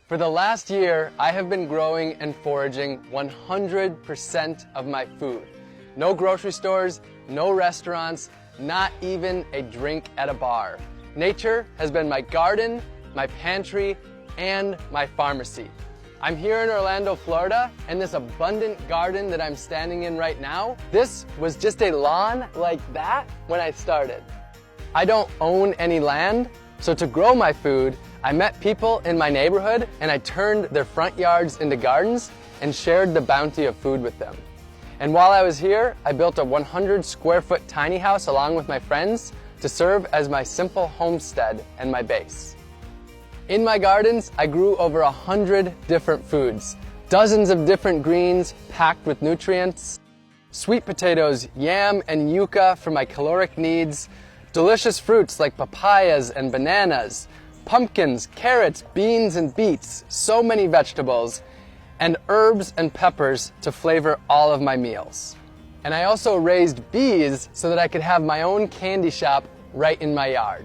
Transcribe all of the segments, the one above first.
For the last year, I have been growing and foraging 100% of my food. No grocery stores, no restaurants, not even a drink at a bar. Nature has been my garden, my pantry, and my pharmacy. I'm here in Orlando, Florida, and this abundant garden that I'm standing in right now, this was just a lawn like that when I started. I don't own any land, so to grow my food, I met people in my neighborhood and I turned their front yards into gardens and shared the bounty of food with them. And while I was here, I built a 100 square foot tiny house along with my friends to serve as my simple homestead and my base. In my gardens, I grew over 100 different foods, dozens of different greens packed with nutrients, sweet potatoes, yam, and yucca for my caloric needs, delicious fruits like papayas and bananas, pumpkins, carrots, beans, and beets, so many vegetables, and herbs and peppers to flavor all of my meals. And I also raised bees so that I could have my own candy shop right in my yard.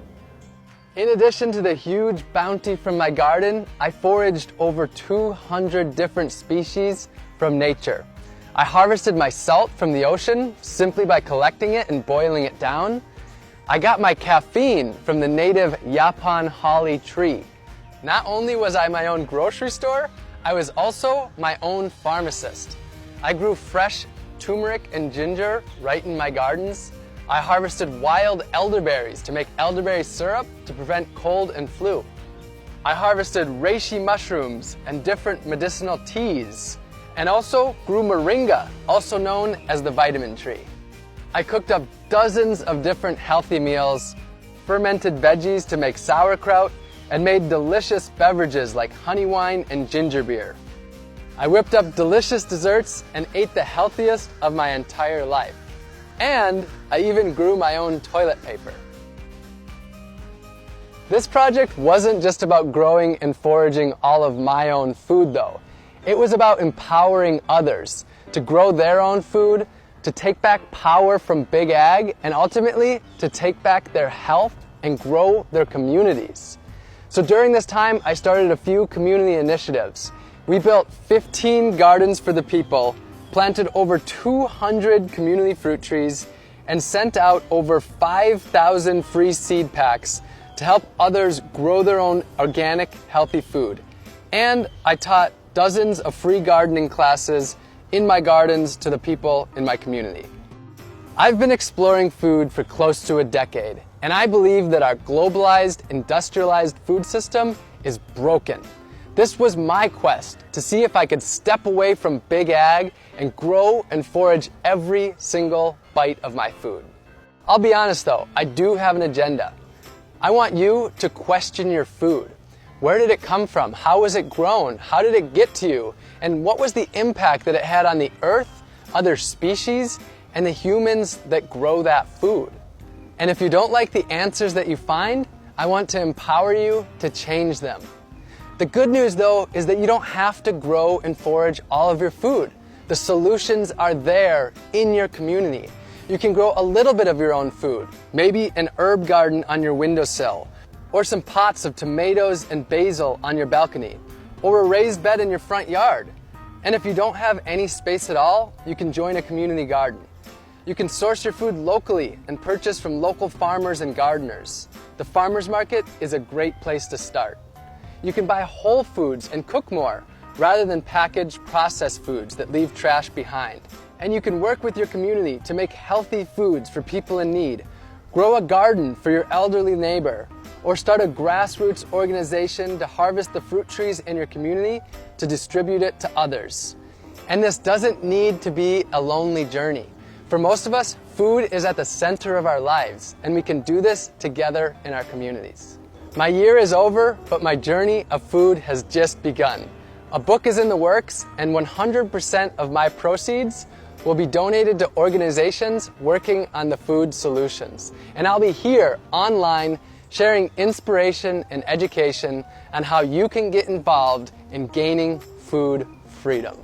In addition to the huge bounty from my garden, I foraged over 200 different species from nature. I harvested my salt from the ocean simply by collecting it and boiling it down. I got my caffeine from the native Yaupon holly tree. Not only was I my own grocery store, I was also my own pharmacist. I grew fresh turmeric and ginger right in my gardens. I harvested wild elderberries to make elderberry syrup to prevent cold and flu. I harvested reishi mushrooms and different medicinal teas, and also grew moringa, also known as the vitamin tree. I cooked up dozens of different healthy meals, fermented veggies to make sauerkraut, and made delicious beverages like honey wine and ginger beer. I whipped up delicious desserts and ate the healthiest of my entire life. And I even grew my own toilet paper. This project wasn't just about growing and foraging all of my own food though. It was about empowering others to grow their own food, to take back power from Big Ag, and ultimately to take back their health and grow their communities. So during this time, I started a few community initiatives. We built 15 gardens for the people, planted over 200 community fruit trees, and sent out over 5,000 free seed packs to help others grow their own organic, healthy food. And I taught dozens of free gardening classes in my gardens to the people in my community. I've been exploring food for close to a decade, and I believe that our globalized, industrialized food system is broken. This was my quest to see if I could step away from Big Ag and grow and forage every single bite of my food. I'll be honest though, I do have an agenda. I want you to question your food. Where did it come from? How was it grown? How did it get to you? And what was the impact that it had on the earth, other species, and the humans that grow that food? And if you don't like the answers that you find, I want to empower you to change them. The good news though is that you don't have to grow and forage all of your food. The solutions are there in your community. You can grow a little bit of your own food, maybe an herb garden on your windowsill, or some pots of tomatoes and basil on your balcony, or a raised bed in your front yard. And if you don't have any space at all, you can join a community garden. You can source your food locally and purchase from local farmers and gardeners. The farmers market is a great place to start. You can buy whole foods and cook more, rather than packaged processed foods that leave trash behind. And you can work with your community to make healthy foods for people in need. Grow a garden for your elderly neighbor, or start a grassroots organization to harvest the fruit trees in your community to distribute it to others. And this doesn't need to be a lonely journey. For most of us, food is at the center of our lives, and we can do this together in our communities. My year is over, but my journey of food has just begun. A book is in the works, and 100% of my proceeds will be donated to organizations working on the food solutions. And I'll be here online sharing inspiration and education on how you can get involved in gaining food freedom.